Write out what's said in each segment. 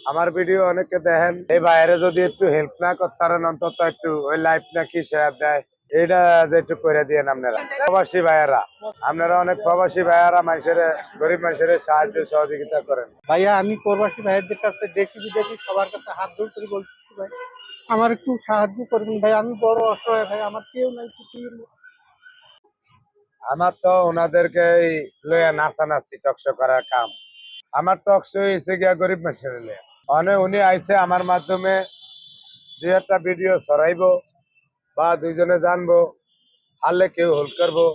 আমার ভিডিও অনেকে দেখেন, এই বাইরে যদি একটু হেল্প না করতারেন, অন্তত একটু ওই লাইফ নাকি শেয়ার দেয়, এটা যে একটু করে দিয়েন আপনারা। প্রবাসী ভাইয়েরা, আপনারা অনেক প্রবাসী ভাইয়েরা মানুষের, গরিব মানুষের সাহায্য সহযোগিতা করেন। ভাইয়া আমি প্রবাসী ভাইয়ের কাছে দেশি বিদেশি সবার কাছে হাত জোড় করে বলতেছি ভাই, আমার একটু সাহায্য করবেন ভাই। আমি বড় অসহায় ভাই, আমার কেউ নাই কিছুই নেই। আমার তো ওনাদেরকে লইয়া নাচানাচি টকশো করার কাম। আমার টকশো হয়েছে গিয়া গরিব মানুষের লইয়া। উনি আইছে আমার মাধ্যমে দুই একটা ভিডিও ছড়াইবো বা দুইজনে জানবো, হারলে কেউ হেল্প করবো,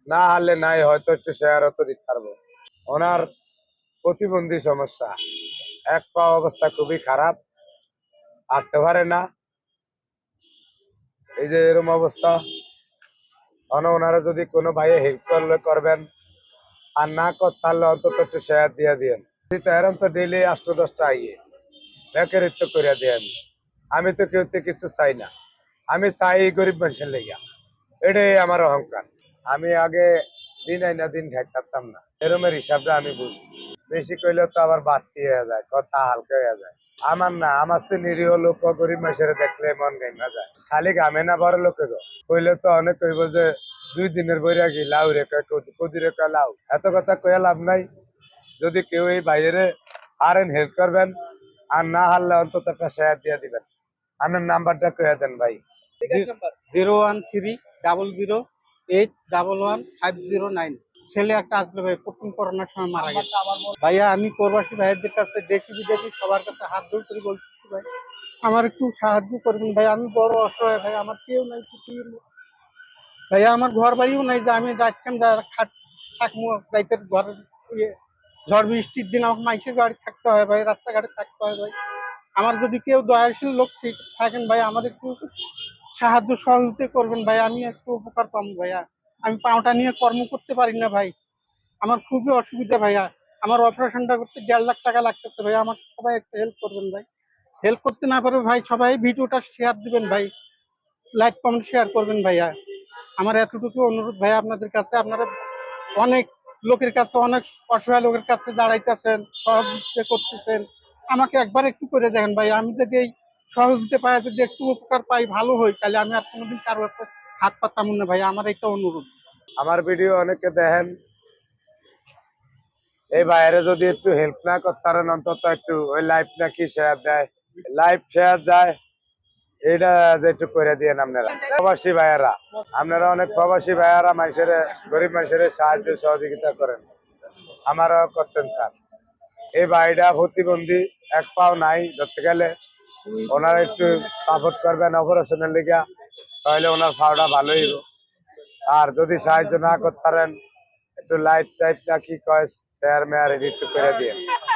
না হারলে নাই, হয়তো একটু শেয়ার হতো দিতে পারবো। ওনার প্রতিবন্ধী সমস্যা, এক পা অবস্থা খুবই খারাপ, হাঁটতে পারে না, এই যে এরকম অবস্থা। ওনারা যদি কোনো ভাইয়ে হেল্প করলে করবেন, আর না করলে অন্তত একটু শেয়ার দিয়ে দিয়েন। এরকম তো ডেইলি 8-10টা আইয়ে ব্যাকেরিত্ব করে দেন। আমি তো কেউ কিছু চাই না, আমি চাই গরিব মানুষের লেগা, এটাই আমার অহংকার। আমি আগে দিন আইনা দিন খাই থাকতাম না, এরমের হিসাবটা আমি বুঝি। বেশি কইলে তো আবার বাড়তি হয়ে যায়, কথা হালকা হয়ে যায়। আমার না, আমার সে নিরীহ লোক গরিব মানুষের দেখলে মন গাইমা যায়। খালি গামে না বড় লোকে গো কইলে তো অনেক কইব যে 2 দিনের বইরা কি লাউ রে কদি রে লাউ, এত কথা কয়ে লাভ নাই। যদি কেউ এই বাইরে পারেন হেল্প করবেন, আর না হারলে অন্তত একটা শেয়ার দিয়ে দিবেন। আপনার নাম্বারটা কয়ে দেন ভাই। 01300811150 ছেলে একটা আসলে ভাই, প্রথম করোনার সময় মারা গেছে। ভাইয়া আমি প্রবাসী ভাইয়ের কাছে দেশি বিদেশি সবার কাছে হাত জোড় করে বলতেছি ভাই, আমার একটু সাহায্য করবেন ভাই। আমি বড় অসহায় ভাই, আমার কেউ নাই কিছুই নেই। ভাইয়া আমার ঘর বাড়িও নাই যে আমি রাখতাম খাট থাকবো রাইতের ঘরের ইয়ে, ঝড় বৃষ্টির দিন আমাকে মাইসের বাড়ি থাকতে হয় ভাই, রাস্তাঘাটে থাকতে হয় ভাই। আমার যদি কেউ দয়াশীল লোক ঠিক থাকেন ভাই, আমার একটু সাহায্য সহযোগিতা করবেন ভাই, আমি একটু উপকার পাবো ভাইয়া। আমি পাওটা নিয়ে কর্ম করতে পারি না ভাই, আমার খুবই অসুবিধা ভাইয়া। আমার অপারেশনটা করতে 1.5 লাখ টাকা লাগতেছে ভাই, আমাকে সবাই একটু হেল্প করবেন ভাই। হেল্প করতে না পারবে ভাই, সবাই ভিডিওটা শেয়ার দিবেন ভাই, লাইক কমেন্ট শেয়ার করবেন ভাইয়া। আমার এতটুকু অনুরোধ ভাইয়া আপনাদের কাছে। আপনারা অনেক লোকের কাছে, অনেক অসহায় লোকের কাছে দাঁড়াইতেছেন, সহযোগিতা করতেছেন, আমাকে একবার একটু করে দেখেন ভাই। আমি যদি এই সহযোগিতা পাই, যদি একটু উপকার পাই, ভালো হই, তাহলে আমি আর কোনোদিন কারো একটা হাত পাতাম না ভাই, আমার একটা অনুরোধ। আমার ভিডিও অনেকে দেখেন, এই বাইরে যদি একটু হেল্প না করতারেন, অন্তত একটু ওই লাইফ নাকি শেয়ার দেয়, লাইফ শেয়ার যায়, এটা যে একটু করে দিয়েন আপনারা। প্রবাসী ভাইয়েরা, আপনারা অনেক প্রবাসী ভাইয়েরা মানুষের, গরিব মানুষের সাহায্য সহযোগিতা করেন, আমারও করতেন স্যার। এই ভাইটা প্রতিবন্ধী, এক পাও নাই ধরতে গেলে, ওনারা একটু সাপোর্ট করবেন অপারেশনের লিগা, তাহলে ওনার পাওটা ভালোই হইব। আর যদি সাহায্য না করতে পারেন, একটু লাইট টাইট না কি কয় শেয়ার মেয়ার একটু করে দিয়ে।